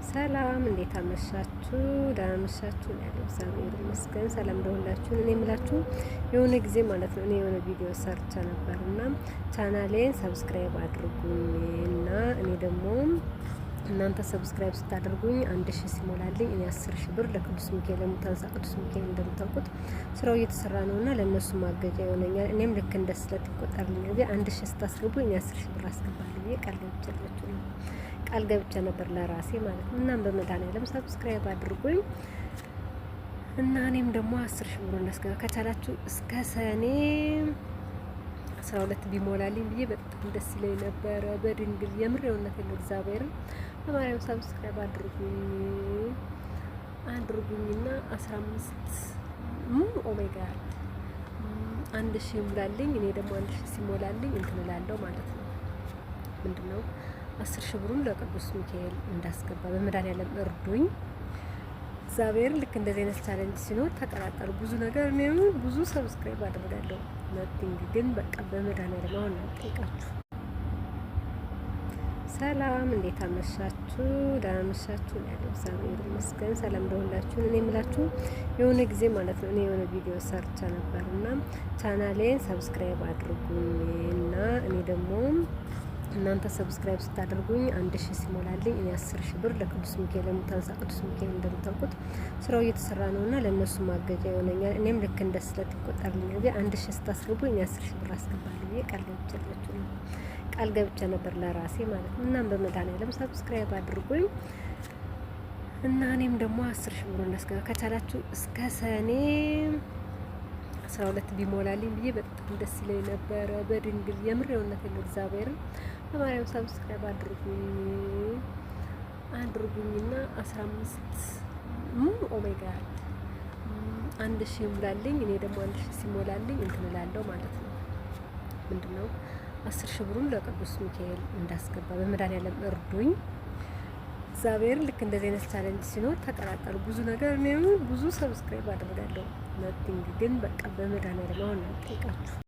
ሰላም እንዴት አመሻችሁ? ደህና አመሻችሁ ያለው እግዚአብሔር ይመስገን። ሰላም ደውላችሁ እኔ የምላችሁ የሆነ ጊዜ ማለት ነው እኔ የሆነ ቪዲዮ ሰርቻ ነበርና ቻናሌን ሰብስክራይብ አድርጉኝ እና እኔ ደግሞ እናንተ ሰብስክራይብ ስታደርጉኝ 1000 ሲሞላልኝ እኔ 10000 ብር ለቅዱስ ሚካኤል ለሙታንሳ ቅዱስ ሚካኤል እንደምታውቁት ስራው እየተሰራ ነውና ለነሱ ማገጃ ይሆነኛል። እኔም ልክ እንደ ስለት ይቆጠርልኝ እንጂ 1000 ስታስገቡ እኔ 10000 ብር አስገባለሁ። ቃል ገብቼ ነበር ለራሴ ማለት ነው። እናም በመድኃኒዓለም ሰብስክራይብ አድርጉኝ እና እኔም ደግሞ 10000 ብር እናስገባ ከቻላችሁ እስከ ሰኔ 12 ቢሞላልኝ ብዬ በጣም ደስ ይለኝ ነበረ። በድንግል የምር የእውነት ነው እግዚአብሔርን በማርያም ሰብስክራይብ አድርጉኝና 15 ኦሜጋ 1000 ይሙላልኝ። እኔ ደግሞ 1000 ሲሞላልኝ እንትን እላለሁ ማለት ነው። ምንድነው 10000 ብሩን ለቅዱስ ሚካኤል እንዳስገባ በመድኃኒዓለም እርዱኝ። እግዚአብሔር ልክ እንደዚህ አይነት ቻሌንጅ ሲኖር ተቀላቀሉ። ብዙ ነገር ነው ብዙ ሰብስክራይብ አደርጋለሁ። ነቲንግ ግን በቃ በመድኃኒዓለም አሁን ነው ጠይቃችሁ። ሰላም እንዴት አመሻችሁ? ደህና አመሻችሁ ያለው እግዚአብሔር ይመስገን። ሰላም ደውላችሁ እኔ የምላችሁ የሆነ ጊዜ ማለት ነው እኔ የሆነ ቪዲዮ ሰርቻ ነበርና ቻናሌን ሰብስክራይብ አድርጉኝ እና እኔ ደግሞ እናንተ ሰብስክራይብ ስታደርጉኝ 1000 ሲሞላልኝ እኔ 10000 ብር ለቅዱስ ሚካኤል ለሙታንሳ ቅዱስ ሚካኤል እንደምታውቁት ስራው እየተሰራ ነውና ለነሱ ማገጃ ይሆነኛል። እኔም ልክ እንደ ስለት ይቆጠርልኝ እንጂ 1000 ስታስገቡ እኔ 10000 ብር አስገባለሁ ብዬ ቃል ገብቼ ነበር ለራሴ ማለት ነው። እናም በመድኃኒዓለም ሰብስክራይብ አድርጉኝ እና እኔም ደግሞ 10000 ብር እናስገባ ከቻላችሁ እስከ ሰኔ 12 ቢሞላልኝ ብዬ በጣም ደስ ይለኝ ነበረ። በድንግል የምር የእውነት ነው እግዚአብሔርን በማርያም ሰብስክራይብ አድርጉኝና 15 ኦሜጋ 1000 ይሙላልኝ። እኔ ደግሞ 1000 ሲሞላልኝ እንትን እላለሁ ማለት ነው። ምንድነው 10000 ብሩን ለቅዱስ ሚካኤል እንዳስገባ በመድኃኒዓለም እርዱኝ። እግዚአብሔር ልክ እንደዚህ አይነት ቻሌንጅ ሲኖር ተቀላቀሉ። ብዙ ነገር ነው ብዙ ሰብስክራይብ አደርጋለሁ። ነቲንግ ግን በቃ በመድኃኒዓለም አሁን ነው ጠይቃችሁ